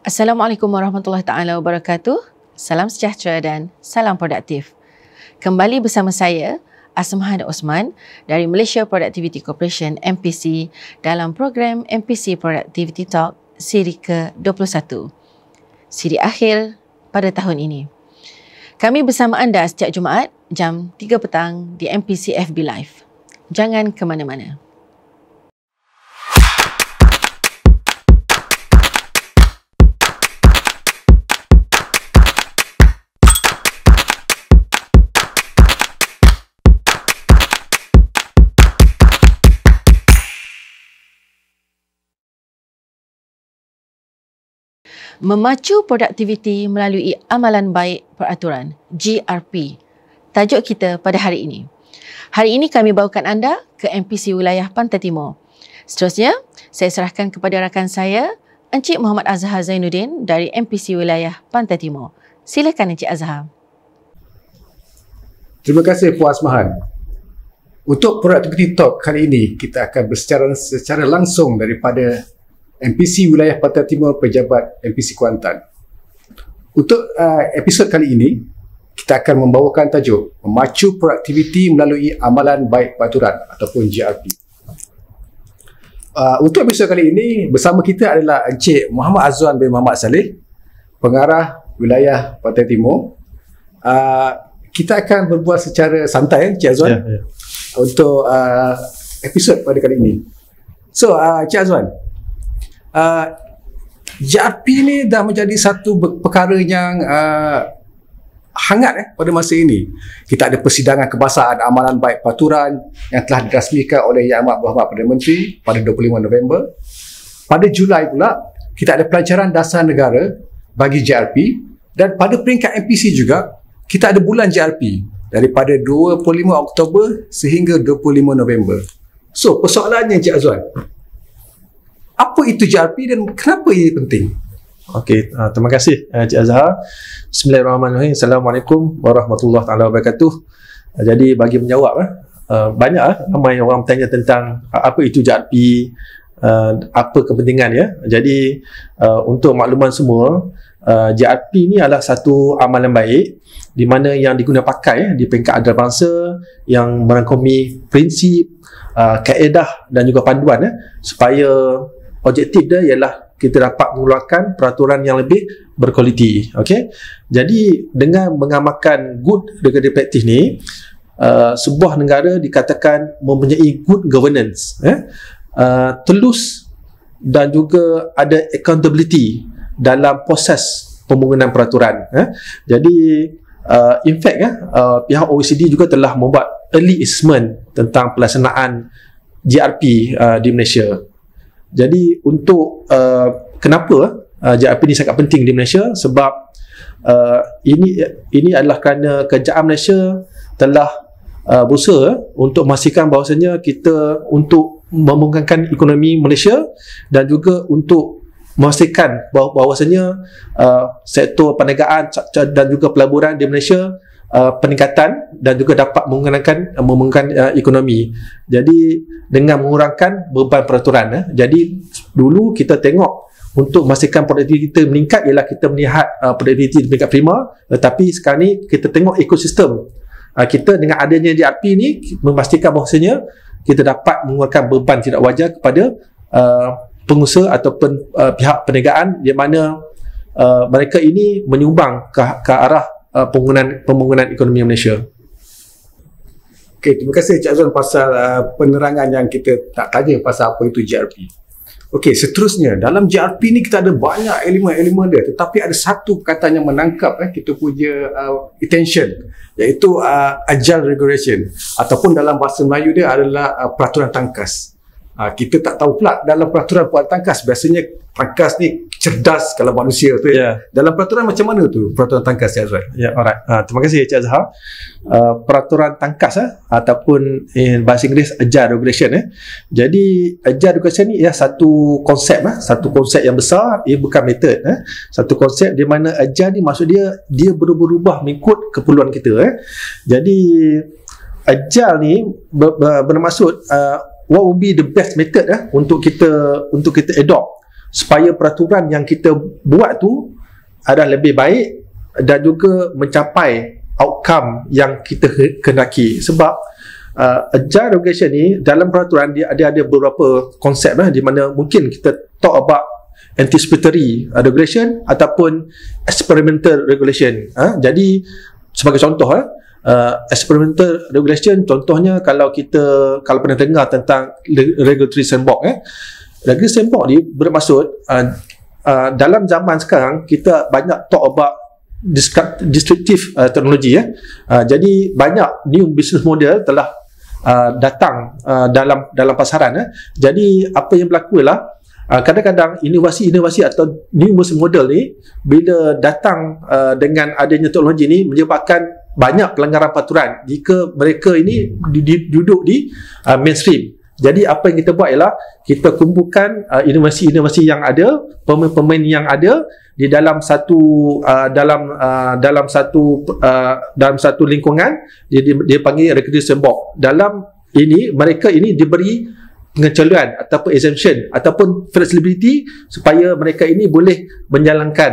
Assalamualaikum warahmatullahi taala wabarakatuh. Salam sejahtera dan salam produktif. Kembali bersama saya Asmahan Osman dari Malaysia Productivity Corporation MPC dalam program MPC Productivity Talk siri ke-21. Siri akhir pada tahun ini. Kami bersama anda setiap Jumaat jam 3 petang di MPC FB Live. Jangan ke mana-mana. Memacu produktiviti melalui amalan baik peraturan, GRP. Tajuk kita pada hari ini. Hari ini kami bawakan anda ke MPC Wilayah Pantai Timur. Seterusnya, saya serahkan kepada rakan saya, Encik Muhammad Azhar Zainuddin dari MPC Wilayah Pantai Timur. Silakan Encik Azhar. Terima kasih Puan Asmahan. Untuk Productivity Talk kali ini, kita akan bersiaran secara langsung daripada MPC Wilayah Pantai Timur Pejabat MPC Kuantan. Untuk episod kali ini, kita akan membawakan tajuk Memacu Produktiviti Melalui Amalan Baik Peraturan ataupun GRP. Untuk episod kali ini, bersama kita adalah Encik Muhammad Azwan bin Muhammad Saleh, Pengarah Wilayah Pantai Timur. Kita akan berbual secara santai, Encik Azwan, untuk episod pada kali ini. So, Encik Azwan, GRP ni dah menjadi satu perkara yang hangat pada masa ini. Kita ada persidangan kebangsaan amalan baik peraturan yang telah dirasmikan oleh Yang Amat Berhormat Perdana Menteri pada 25 November. Pada Julai pula, kita ada pelancaran dasar negara bagi GRP, dan pada peringkat MPC juga, kita ada bulan GRP daripada 25 Oktober sehingga 25 November. So, persoalannya Encik Azwan, apa itu GRP dan kenapa ia penting? Okey, terima kasih Encik Azhar. Bismillahirrahmanirrahim. Assalamualaikum warahmatullahi taala wabarakatuh. Jadi bagi menjawab, banyak ramai orang bertanya tentang apa itu GRP, apa kepentingannya. Jadi untuk makluman semua, GRP ni adalah satu amalan baik di mana yang diguna pakai di peringkat antarabangsa yang merangkumi prinsip, kaedah dan juga panduan supaya objektif dia ialah kita dapat mengeluarkan peraturan yang lebih berkualiti. Okey. Jadi dengan mengamalkan good regulatory practice ni, sebuah negara dikatakan mempunyai good governance, telus dan juga ada accountability dalam proses pembangunan peraturan. Jadi in fact pihak OECD juga telah membuat early assessment tentang pelaksanaan GRP di Malaysia. Jadi untuk kenapa GRP ini sangat penting di Malaysia, sebab ini adalah kerana kerajaan Malaysia telah berusaha untuk memastikan bahawasanya kita untuk membangunkan ekonomi Malaysia dan juga untuk memastikan bahawasanya sektor perniagaan dan juga pelaburan di Malaysia peningkatan dan juga dapat membangunkan ekonomi. Jadi dengan mengurangkan beban peraturan. Jadi dulu kita tengok untuk memastikan produktiviti kita meningkat ialah kita melihat produktiviti di peringkat prima, tetapi sekarang ni kita tengok ekosistem kita dengan adanya GRP ni memastikan bahawasanya kita dapat mengurangkan beban tidak wajar kepada pengusaha ataupun pihak perniagaan, di mana mereka ini menyumbang ke arah pembangunan ekonomi Malaysia. Okey, terima kasih Encik Azwan pasal penerangan yang kita tak tanya pasal apa itu GRP. Okey, seterusnya dalam GRP ni kita ada banyak elemen-elemen dia, tetapi ada satu perkataan yang menangkap kita punya attention, iaitu agile regulation, ataupun dalam bahasa Melayu dia adalah peraturan tangkas. Kita tak tahu pula dalam peraturan tangkas, biasanya tangkas ni cerdas kalau manusia tu. Dalam peraturan macam mana tu peraturan tangkas, Cik Azwan? Alright. Terima kasih Cik Azhar. Peraturan tangkas ataupun bahasa Inggeris agile regulation. Jadi agile regulation ni ialah satu konsep yang besar, ia bukan metod. Satu konsep di mana agile ni maksud dia berubah-ubah mengikut keperluan kita. Jadi agile ni bermaksud what would be the best method untuk kita adopt supaya peraturan yang kita buat tu adalah lebih baik dan juga mencapai outcome yang kita kendaki. Sebab agile regulation ni dalam peraturan dia ada beberapa konsep di mana mungkin kita talk about anticipatory regulation ataupun experimental regulation. Jadi sebagai contoh experimental regulation, contohnya kalau pernah dengar tentang regulatory sandbox, regulatory sandbox ni bermaksud dalam zaman sekarang kita banyak talk about disruptive teknologi. Jadi banyak new business model telah datang dalam pasaran. Jadi apa yang berlaku ialah kadang-kadang inovasi atau new business model ni bila datang dengan adanya teknologi ni menyebabkan banyak pelanggaran peraturan jika mereka ini duduk di mainstream. Jadi apa yang kita buat ialah kita kumpulkan inovasi-inovasi yang ada, pemain-pemain yang ada di dalam satu lingkungan, dia panggil regulatory sandbox. Dalam ini mereka ini diberi pengecualian ataupun exemption ataupun flexibility supaya mereka ini boleh menjalankan